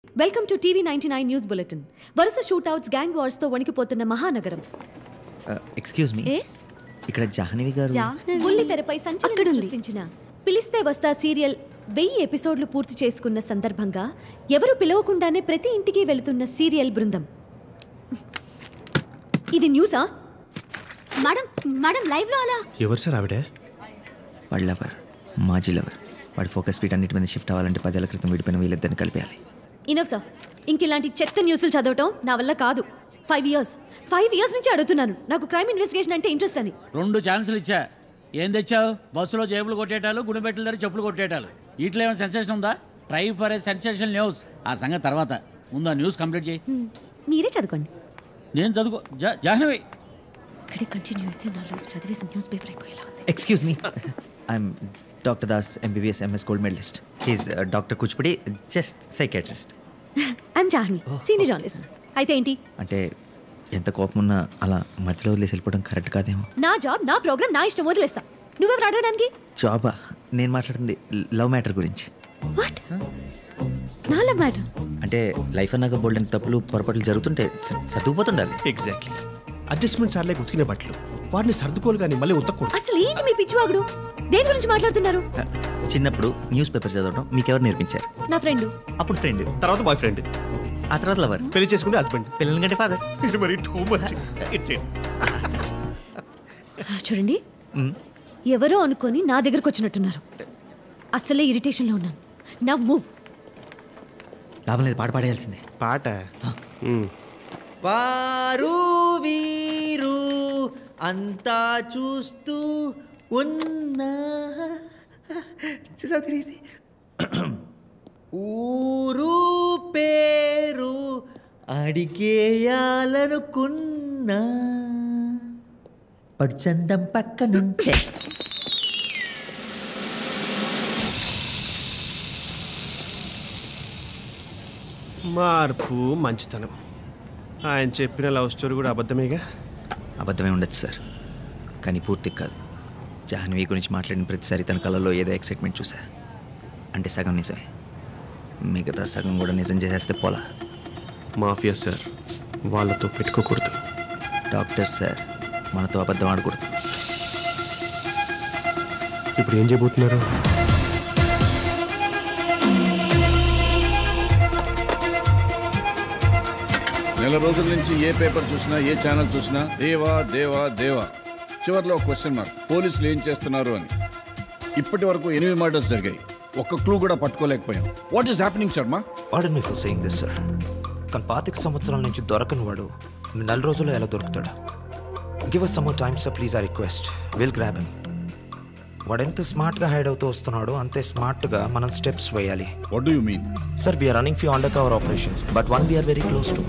Welcome to TV 99 news bulletin. వరుస shootouts, gang wars తో వణికిపోతున్న మహానగరం. ఎక్స్క్యూజ్ మీ, ఇక్కడ జాహ్నవి గారు బుల్లి తెరపై సంచలనం సృష్టించిన పిలిస్తే వస్తా సీరియల్ 1000 ఎపిసోడ్లు పూర్తి చేసుకున్న సందర్భంగా ఎవరు పిలవకుండానే ప్రతి ఇంటికి వెళుతున్న సీరియల్ బృందం. ఇది న్యూసా? మేడం లైవ్ లో అలా ఎవరు సార్ ఆవిడ? వాడి లవర్, మాజీ లవర్. వాడి ఫోకస్ ఫీట్ అన్నిటి మీద షిఫ్ట్ అవ్వాలంటే 10 ఏళ్ల క్రితం విడిపోయిన వీళ్ళిద్దరిని కలిపేయాలి. ఇనఫ్ సార్, ఇంక ఇలాంటి చెత్త న్యూస్లు చదవటం నా వల్ల కాదు. 5 ఇయర్స్ నుంచి అడుగుతున్నాను, నాకు క్రైమ్ ఇన్వెస్టిగేషన్ అంటే ఇంట్రెస్ట్ అని. 2 ఛాన్సులు ఇచ్చా. ఏం తెచ్చావు? బస్సులో జేబులు కొట్టేటాలు, గుడిబెట్టల దగ్గర చెప్పులు కొట్టేటాలు. వీటిలో ఏమైనా సెన్సేషన్ ఉందా? Try for a sensation news. ఆ సంగతి తర్వాత, ముందు ఆ న్యూస్ కంప్లీట్ చేయి. మీరే చదువుకోండి. నేను చదువుకో. జాహ్నవి ఇక్కడే కంటిన్యూ అయితే నా లైఫ్ చదివేసి న్యూస్ పేపర్ అయిపోయేలా ఉంది. Excuse me, I'm doctor Das, MBBS MS gold medalist. He's doctor Kuchipudi, just psychiatrist. I'm Jahnavi, senior journalist. అయితే ఏంటి? అంటే ఎంత కోపం ఉన్నా అలా మధ్యలో వదిలేసి వెళ్ళిపోవడం కరెక్ట్ కాదేమో. నా జాబ్, నా ప్రోగ్రామ్, నా ఇష్టం, వదిలేస్తా. నువ్వెవరు అడగడానికి? జాబా? నేను మాట్లాడుతుంది లవ్ మ్యాటర్ గురించి. వాట్? నా లవ్ మ్యాటర్ అంటే లైఫ్ అన్నాక బోల్డ్ అని తప్పులు పొరపాట్లు జరుగుతుంటే సర్దుకుపోతుండాలి. ఎగ్జాక్ట్లీ. అడ్జస్ట్మెంట్ సార్లే ఉతికిన బట్టలు వాటిని సర్దుకోలు కానీ మళ్ళీ ఉతకూడదు. అసలు ఏంటి మీ పిచ్చివాగుడు? దేని గురించి మాట్లాడుతున్నారు? చిన్నప్పుడు న్యూస్ పేపర్ చదవడం మీకెవరు నేర్పించారు? నా ఫ్రెండ్. అప్పుడు ఫ్రెండ్, తర్వాత బాయ్ ఫ్రెండ్, ఆ తర్వాత లవర్, పెళ్లి చేసుకుంటే హస్బెండ్, పిల్లల కంటే ఫాదర్. ఇది మరి టూ మచ్. It's it. చూడండి, ఎవరో అనుకొని నా దగ్గరకు వచ్చినట్టున్నారు. అసలే ఇరిటేషన్లో ఉన్నాను. నా మూవ్. లాభం లేదు, పాట పాడేయాల్సిందే. పాట వారు వీరు అంతా చూస్తూ ఉన్నా, చూసా తెలియదు. ఊరు పేరు అడిగేయాలనుకున్నా, పడుచందం పక్కనుంటే. మార్పు మంచితనం. ఆయన చెప్పిన లవ్ స్టోరీ కూడా అబద్ధమేగా? అబద్ధమే ఉండొచ్చు సార్, కానీ పూర్తి కాదు. జాహ్నవి గురించి మాట్లాడిన ప్రతిసారి తన కళలో ఏదో ఎక్సైట్మెంట్ చూసా. అంటే సగం నిజమే, మిగతా సగం కూడా నిజం చేసేస్తే పోలా. మాఫియా సార్, వాళ్ళతో పెట్టుకోకూడదు. డాక్టర్ సార్, మనతో అబద్ధం ఆడకూడదు. ఇప్పుడు ఏం చేయబోతున్నారు? నెల రోజుల నుంచి ఏ పేపర్ చూసినా, ఏ ఛానల్ చూసినా దేవా దేవా దేవా. చివరిలో ఒక క్వశ్చన్ మార్క్. పోలీసులు ఏం చేస్తున్నారు అని. ఇప్పటి వరకు 8 మర్డర్స్ జరిగాయి, ఒక్క క్లూ కూడా పట్టుకోలేకపోయాం. What is happening Sharma? వాడు me for saying this sir. కానీ 25 సంవత్సరాల నుంచి దొరకని వాడు 4 రోజుల్లో ఎలా దొరుకుతాడు? Give us some more time sir, please, I request. We'll grab him. వాడు ఎంత స్మార్ట్గా హైడ్ అవుతూ వస్తున్నాడో అంతే స్మార్ట్గా మనం స్టెప్స్ వేయాలి. What do you mean? Sir, we are running few undercover operations, but one we are very close to.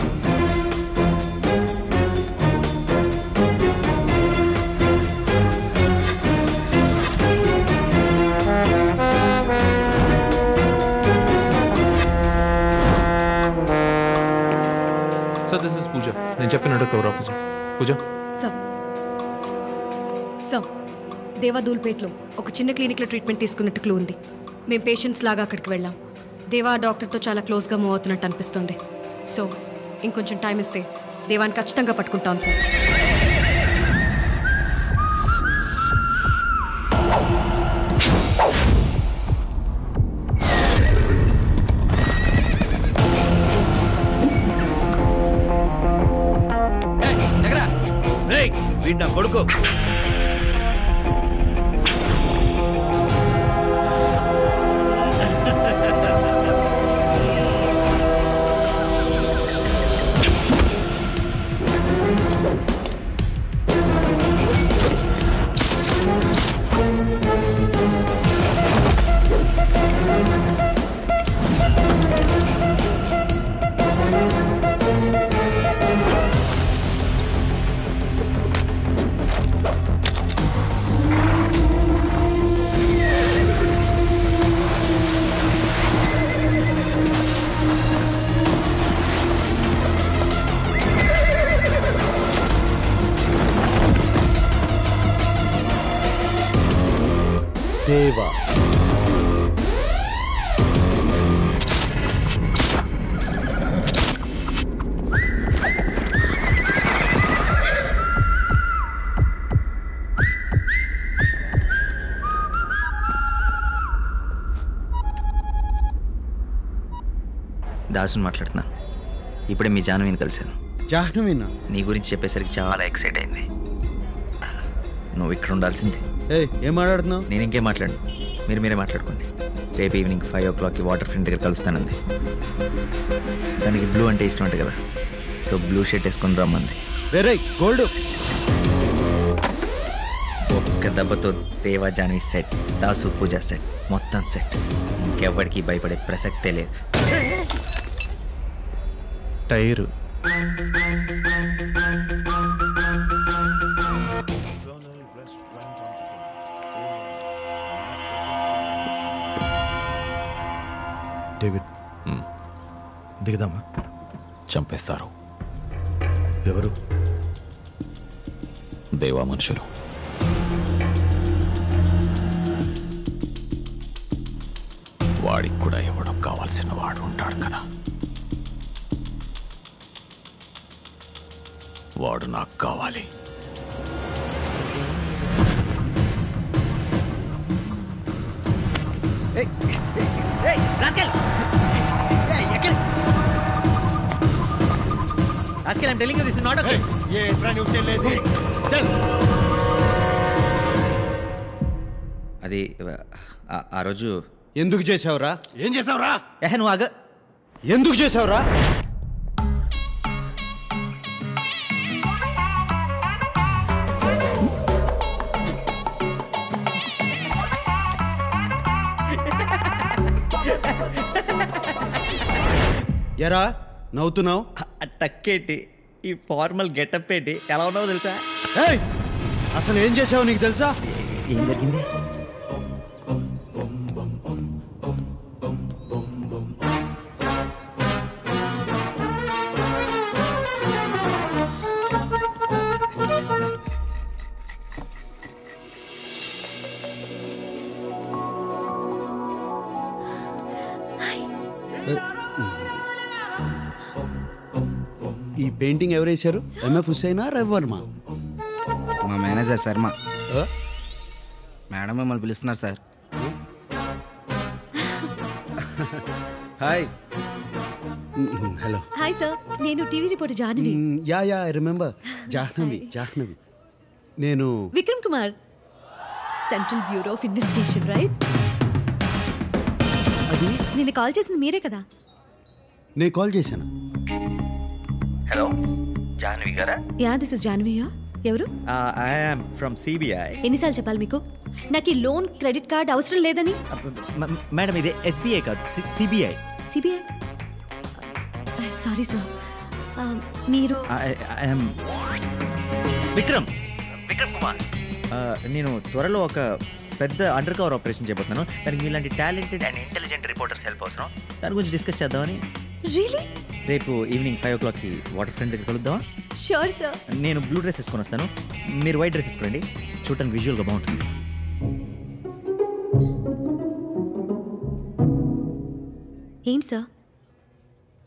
Sir, this is Pooja. నేను చెప్పిన అండర్కవర్ ఆఫీసర్. పూజ. సార్, దేవా దూల్పేట్లో ఒక చిన్న క్లినిక్లో ట్రీట్మెంట్ తీసుకున్నట్టు క్లూ ఉంది. మేము పేషెంట్స్ లాగా అక్కడికి వెళ్ళాం. దేవా డాక్టర్తో చాలా క్లోజ్గా మూవ్ అవుతున్నట్టు అనిపిస్తుంది. సో ఇంకొంచెం టైం ఇస్తే దేవాన్ని ఖచ్చితంగా పట్టుకుంటాం సార్. వీడు నా కొడుకు. దేవా. దాసుని మాట్లాడుతున్నాను. ఇప్పుడే మీ జాహ్నవిని కలిశాను. జాహ్నవినా? నీ గురించి చెప్పేసరికి చాలా ఎక్సైట్ అయింది. నువ్వు ఇక్కడ ఉండాల్సిందే. ఏం మాట్లాడుతున్నావు? నేను ఇంకేం మాట్లాడను, మీరే మాట్లాడుకోండి. రేపు ఈవినింగ్ 5 o'clockకి వాటర్ ఫ్రంట్ దగ్గర కలుస్తానంది. దానికి బ్లూ అంటే ఇష్టం అంటే కదా, సో బ్లూ షర్ట్ వేసుకొని రమ్మంది. వేరే గోల్డ్. ఒక్క దెబ్బతో దేవా జాన్వి సెట్, దాసు పూజ సెట్, మొత్తం సెట్. ఇంకెవ్వడికి భయపడే ప్రసక్తే లేదు. టైరు డేవిడ్, దిగుదామా? చంపేస్తారు. ఎవరు? దేవా మనుషులు. వాడికి కూడా ఎవడో కావాల్సిన వాడు ఉంటాడు కదా, వాడు నాకు కావాలి. అది ఆ రోజు ఎందుకు చేసావురా? ఏం చేసావురా? నువ్వు ఆగ. ఎందుకు చేసావురా? ఎరా నవ్వుతున్నావు? టక్కేటి, ఈ ఫార్మల్ గెటప్ ఏంటి, ఎలా ఉన్నావో తెలుసా? అసలు ఏం చేసావు నీకు తెలుసా? ఏం జరిగింది? ఈ పెయింటింగ్ ఎవరు వేశారు? ఎంఎఫ్ హుస్సేనా, రవి వర్మ? మా మేనేజర్ శర్మ. మేడం మిమ్మల్ని పిలుస్తున్నారు sir. Hi. Hello. Hi sir, నేను TV reporter Jahnavi. Yeah I remember. Jahnavi. నేను Vikram Kumar, central bureau of investigation, right? అది నేను కాల్ చేసింది మీరే కదా? నేను కాల్ చేశాను. హలో, జాహ్నవి గారా? యా, దిస్ ఇస్ జాహ్నవియా. ఎవరు? I am from CBI. ఎన్నిసార్లు చెప్పాలి మీకు నాకు ఈ లోన్ క్రెడిట్ కార్డ్ అవసరం లేదని? మేడం ఇది ఎస్బీఐ కాదు, సిబిఐ. సిబిఐ? సారీ సార్, మీరు? విక్రమ్ కుమార్. నేను త్వరలో ఒక పెద్ద అండర్ కవర్ ఆపరేషన్ చేయబోతున్నాను. దానికి మీలాంటి talented and intelligent reporters help అవసరం. దాని గురించి డిస్కస్ చేద్దామని. రియలీ? రేపు ఈవినింగ్ 5 o'clockకి వాటర్ ఫ్రంట్ దగ్గర కలుద్దామా? Sure sir. నేను బ్లూ డ్రెస్ వేసుకొని వస్తాను, మీరు వైట్ డ్రెస్ వేసుకోండి. చూడటానికి విజువల్గా బాగుంటుంది. ఏంటి సార్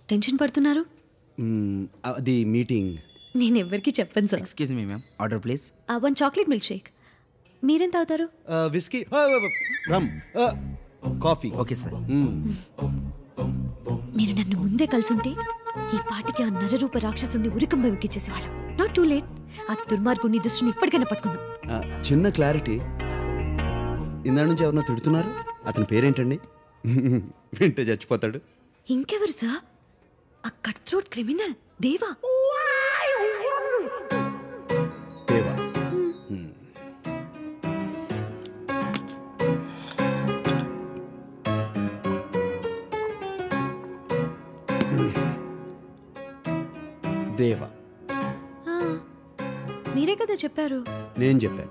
టెన్షన్ పడుతున్నారు? అది మీటింగ్. నేను ఎవరికి చెప్పను సార్. Excuse me ma'am, order please. 1 chocolate milk shake. మీరేం తాగుతారు? Whisky, rum, coffee. Okay sir. మీరు నన్ను ముందే కలుసుంటే ఈ పాటికి ఆ నరరూప రాక్షసుని ఉరికంబ ఎక్కించేసేవాళ్ళం. Not too late. ఆ దుర్మార్గుని దృష్టిని ఇప్పటికైనా పట్టుకుందాం. చిన్న క్లారిటీ, ఇందా నుంచి ఎవరినో తిడుతున్నారు. అతని పేరేంటండి? వింటే చచ్చిపోతాడు. ఇంకెవరు సార్? ఆ కట్ థ్రోట్ క్రిమినల్ దేవా. దేవా. దేవా. మీరే కదా చెప్పారు. నేను చెప్పాను.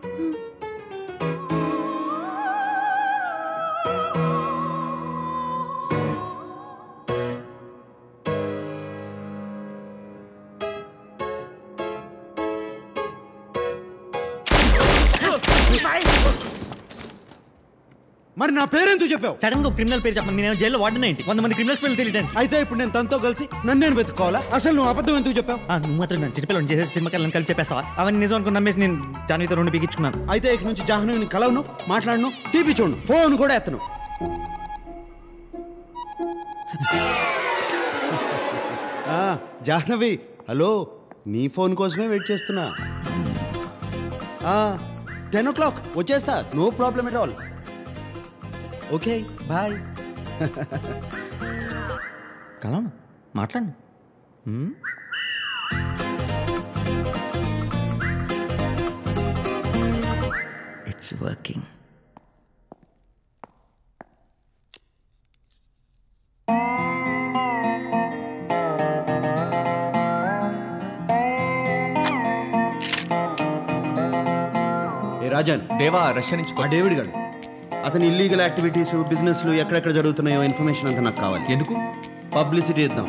మరి నా పేరెందుకు చెప్పావు? సడన్ గా క్రిమినల్ పేరు చెప్పండి. నేను జైల్లో వాడిన ఏంటి? 100 మంది క్రిమినల్స్ పేర్లు తెలియడానికి. అయితే ఇప్పుడు నేను తనతో కలిసి నన్ను నేను వెతుక్కోవాలా? అసలు నువ్వు అబద్ధం ఎందుకు చెప్పావు? నువ్వు మాత్రం నన్ను చిన్నపిల్లని చేసేసి సినిమా కళ్ళని కలిపి చెప్పేస్తావా? అవన్నీ నిజం అనుకుని నమ్మేసి నేను జాన్వితో 2 బిగించుకున్నాను. అయితే ఇక నుంచి జాహ్నవిని కలవను, మాట్లాడను, టీవీ చూడను, ఫోన్ కూడా ఎత్తను. జాహ్నవి హలో, నీ ఫోన్ కోసమే వెయిట్ చేస్తున్నా. 10 o'clock వచ్చేస్తా, no problem at all. Okay bye. కలం మాట్లాడు. It's working. రాజన్, దేవా రష్యా నుంచి ఆ డేవిడ్ గారు, అతని ఇల్లీగల్ యాక్టివిటీస్, బిజినెస్లు ఎక్కడెక్కడ జరుగుతున్నాయో ఇన్ఫర్మేషన్ అంతా నాకు కావాలి. ఎందుకు? పబ్లిసిటీ ఇద్దాం.